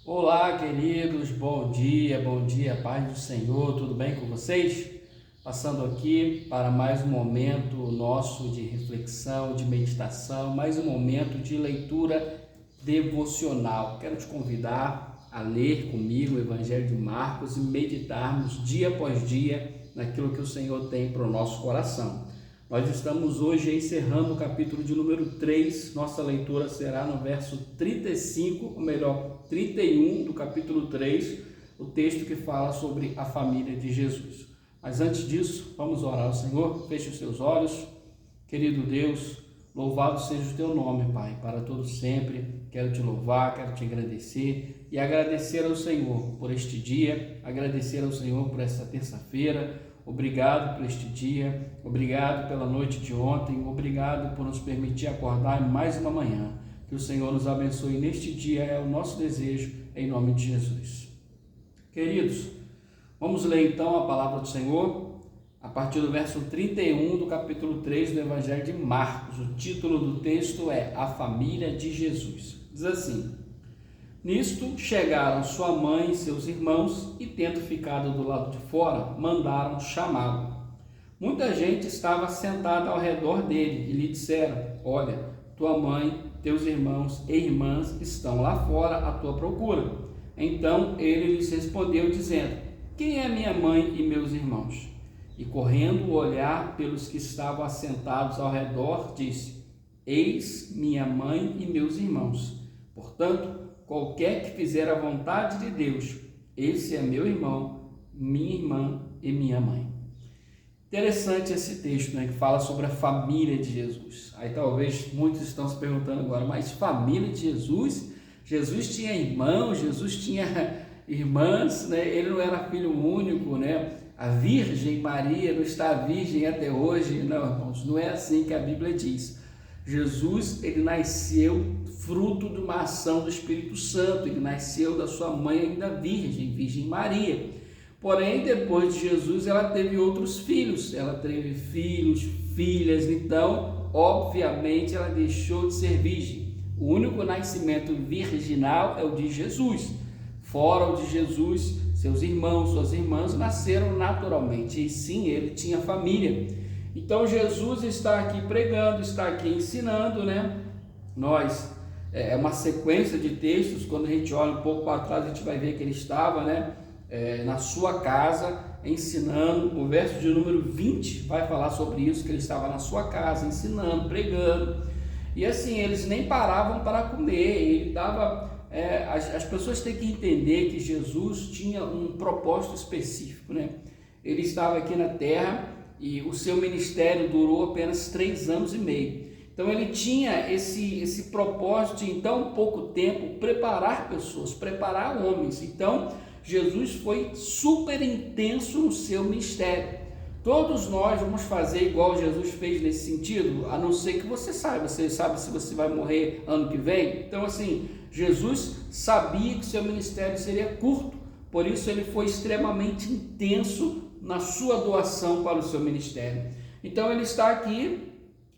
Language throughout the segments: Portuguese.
Olá, queridos, bom dia, paz do Senhor, tudo bem com vocês? Passando aqui para mais um momento nosso de reflexão, de meditação, mais um momento de leitura devocional. Quero te convidar a ler comigo o Evangelho de Marcos e meditarmos dia após dia naquilo que o Senhor tem para o nosso coração. Nós estamos hoje encerrando o capítulo de número 3, nossa leitura será no verso 35, ou melhor, 31 do capítulo 3, o texto que fala sobre a família de Jesus. Mas antes disso, vamos orar ao Senhor, feche os seus olhos. Querido Deus, louvado seja o teu nome, Pai, para todo sempre. Quero te louvar, quero te agradecer e agradecer ao Senhor por este dia, agradecer ao Senhor por esta terça-feira. Obrigado por este dia, obrigado pela noite de ontem, obrigado por nos permitir acordar em mais uma manhã. Que o Senhor nos abençoe neste dia, é o nosso desejo, em nome de Jesus. Queridos, vamos ler então a palavra do Senhor, a partir do verso 31 do capítulo 3 do Evangelho de Marcos. O título do texto é A Família de Jesus. Diz assim: Nisto chegaram sua mãe e seus irmãos e, tendo ficado do lado de fora, mandaram chamá-lo. Muita gente estava sentada ao redor dele e lhe disseram: Olha, tua mãe, teus irmãos e irmãs estão lá fora à tua procura. Então ele lhes respondeu dizendo: Quem é minha mãe e meus irmãos? E correndo olhar pelos que estavam assentados ao redor, disse: Eis minha mãe e meus irmãos. Portanto, qualquer que fizer a vontade de Deus, esse é meu irmão, minha irmã e minha mãe. Interessante esse texto, né, que fala sobre a família de Jesus. Aí talvez muitos estão se perguntando agora, mas família de Jesus? Jesus tinha irmãos, Jesus tinha irmãs, né? Ele não era filho único, né? A Virgem Maria não está virgem até hoje. Não, irmãos, não é assim que a Bíblia diz. Jesus, ele nasceu fruto de uma ação do Espírito Santo, ele nasceu da sua mãe ainda Virgem Maria. Porém, depois de Jesus, ela teve outros filhos, ela teve filhos, filhas, então, obviamente, ela deixou de ser virgem. O único nascimento virginal é o de Jesus. Fora o de Jesus, seus irmãos, suas irmãs nasceram naturalmente, e sim, ele tinha família. Então Jesus está aqui pregando, está aqui ensinando, né? É uma sequência de textos. Quando a gente olha um pouco para trás, a gente vai ver que ele estava, né, na sua casa ensinando. O verso de número 20 vai falar sobre isso, que ele estava na sua casa ensinando, pregando. E assim, eles nem paravam para comer, ele dava... as pessoas têm que entender que Jesus tinha um propósito específico, né? Ele estava aqui na terra e o seu ministério durou apenas 3 anos e meio. Então ele tinha esse propósito de, em tão pouco tempo, preparar pessoas, preparar homens. Então Jesus foi super intenso no seu ministério. Todos nós vamos fazer igual Jesus fez nesse sentido, a não ser que você sabe se você vai morrer ano que vem. Então assim, Jesus sabia que o seu ministério seria curto, por isso ele foi extremamente intenso na sua doação para o seu ministério. Então ele está aqui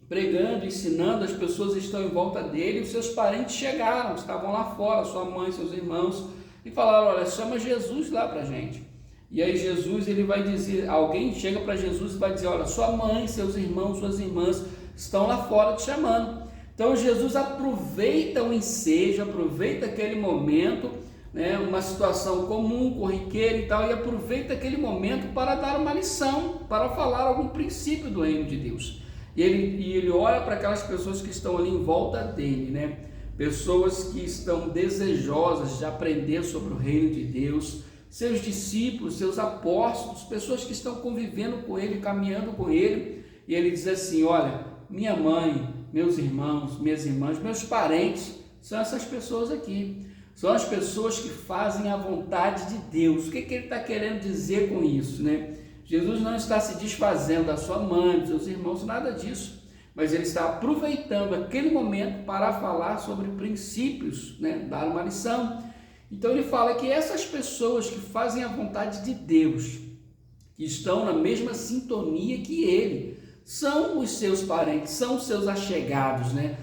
pregando, ensinando, as pessoas estão em volta dele, os seus parentes chegaram, estavam lá fora, sua mãe, seus irmãos, e falaram: olha, chama Jesus lá para a gente. E aí Jesus, ele vai dizer, alguém chega para Jesus e vai dizer: olha, sua mãe, seus irmãos, suas irmãs estão lá fora te chamando. Então Jesus aproveita o ensejo, aproveita aquele momento, né, uma situação comum, corriqueira e tal, e aproveita aquele momento para dar uma lição, para falar algum princípio do reino de Deus. E ele olha para aquelas pessoas que estão ali em volta dele, né? Pessoas que estão desejosas de aprender sobre o reino de Deus, seus discípulos, seus apóstolos, pessoas que estão convivendo com ele, caminhando com ele, e ele diz assim: olha, minha mãe, meus irmãos, minhas irmãs, meus parentes, são essas pessoas aqui. São as pessoas que fazem a vontade de Deus. O que ele está querendo dizer com isso, né? Jesus não está se desfazendo da sua mãe, dos seus irmãos, nada disso. Mas ele está aproveitando aquele momento para falar sobre princípios, né? Dar uma lição. Então ele fala que essas pessoas que fazem a vontade de Deus, que estão na mesma sintonia que ele, são os seus parentes, são os seus achegados, né?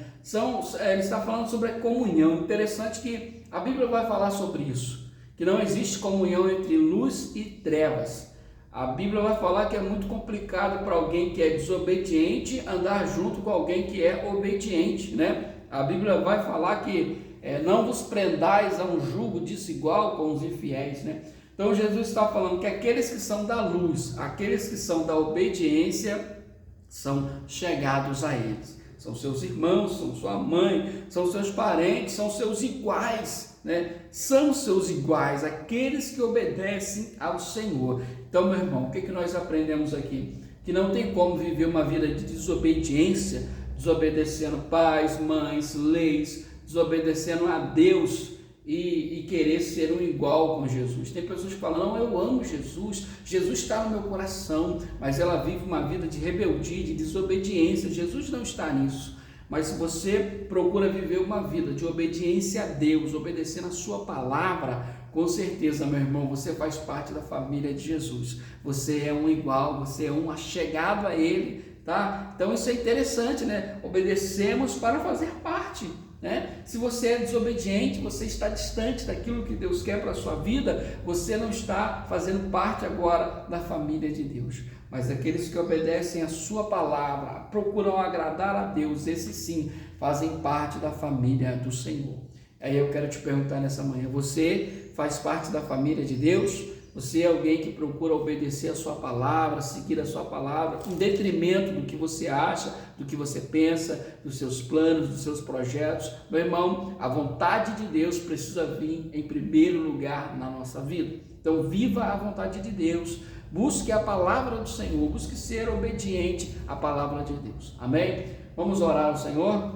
Ele está falando sobre a comunhão. Interessante que a Bíblia vai falar sobre isso, que não existe comunhão entre luz e trevas. A Bíblia vai falar que é muito complicado para alguém que é desobediente andar junto com alguém que é obediente, né? A Bíblia vai falar que não vos prendais a um jugo desigual com os infiéis, né? Então Jesus está falando que aqueles que são da luz, aqueles que são da obediência, são chegados a eles. São seus irmãos, são sua mãe, são seus parentes, são seus iguais, né? São seus iguais, aqueles que obedecem ao Senhor. Então, meu irmão, o que nós aprendemos aqui? Que não tem como viver uma vida de desobediência, desobedecendo pais, mães, leis, desobedecendo a Deus e querer ser um igual com Jesus. Tem pessoas que falam, não, eu amo Jesus, Jesus está no meu coração, mas ela vive uma vida de rebeldia, de desobediência. Jesus não está nisso. Mas se você procura viver uma vida de obediência a Deus, obedecendo a sua palavra, com certeza, meu irmão, você faz parte da família de Jesus. Você é um igual, você é um achegado a Ele, tá? Então isso é interessante, né? Obedecemos para fazer parte, né? Se você é desobediente, você está distante daquilo que Deus quer para a sua vida, você não está fazendo parte agora da família de Deus. Mas aqueles que obedecem a sua palavra, procuram agradar a Deus, esses sim fazem parte da família do Senhor. Aí eu quero te perguntar nessa manhã, você faz parte da família de Deus? Você é alguém que procura obedecer a sua palavra, seguir a sua palavra, em detrimento do que você acha, do que você pensa, dos seus planos, dos seus projetos? Meu irmão, a vontade de Deus precisa vir em primeiro lugar na nossa vida. Então viva a vontade de Deus, busque a palavra do Senhor, busque ser obediente à palavra de Deus. Amém? Vamos orar ao Senhor?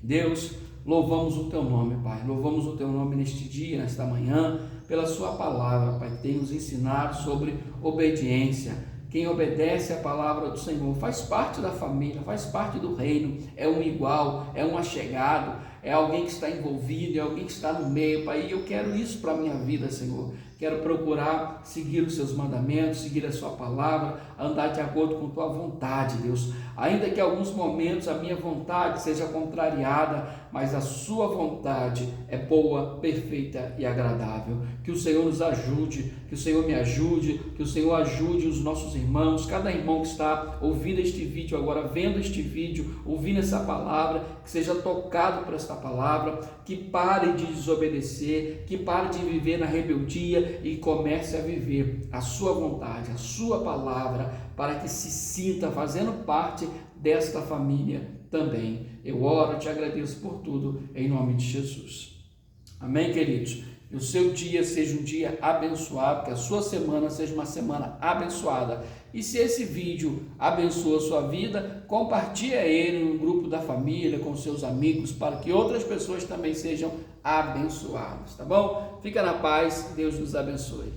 Deus, louvamos o Teu nome, Pai. Louvamos o Teu nome neste dia, nesta manhã, pela Sua palavra, Pai, que tem nos ensinado sobre obediência. Quem obedece à palavra do Senhor faz parte da família, faz parte do reino, é um igual, é um achegado, é alguém que está envolvido, é alguém que está no meio, Pai. E eu quero isso para a minha vida, Senhor. Quero procurar seguir os Seus mandamentos, seguir a Sua palavra, andar de acordo com Tua vontade, Deus. Ainda que em alguns momentos a minha vontade seja contrariada, mas a Sua vontade é boa, perfeita e agradável. Que o Senhor nos ajude, que o Senhor me ajude, que o Senhor ajude os nossos irmãos, cada irmão que está ouvindo este vídeo agora, vendo este vídeo, ouvindo essa palavra, que seja tocado por esta palavra, que pare de desobedecer, que pare de viver na rebeldia e comece a viver a Sua vontade, a Sua palavra, para que se sinta fazendo parte desta família também. Eu oro, te agradeço por tudo, em nome de Jesus. Amém, queridos? Que o seu dia seja um dia abençoado, que a sua semana seja uma semana abençoada. E se esse vídeo abençoa a sua vida, compartilhe ele no grupo da família, com seus amigos, para que outras pessoas também sejam abençoadas, tá bom? Fica na paz, Deus nos abençoe.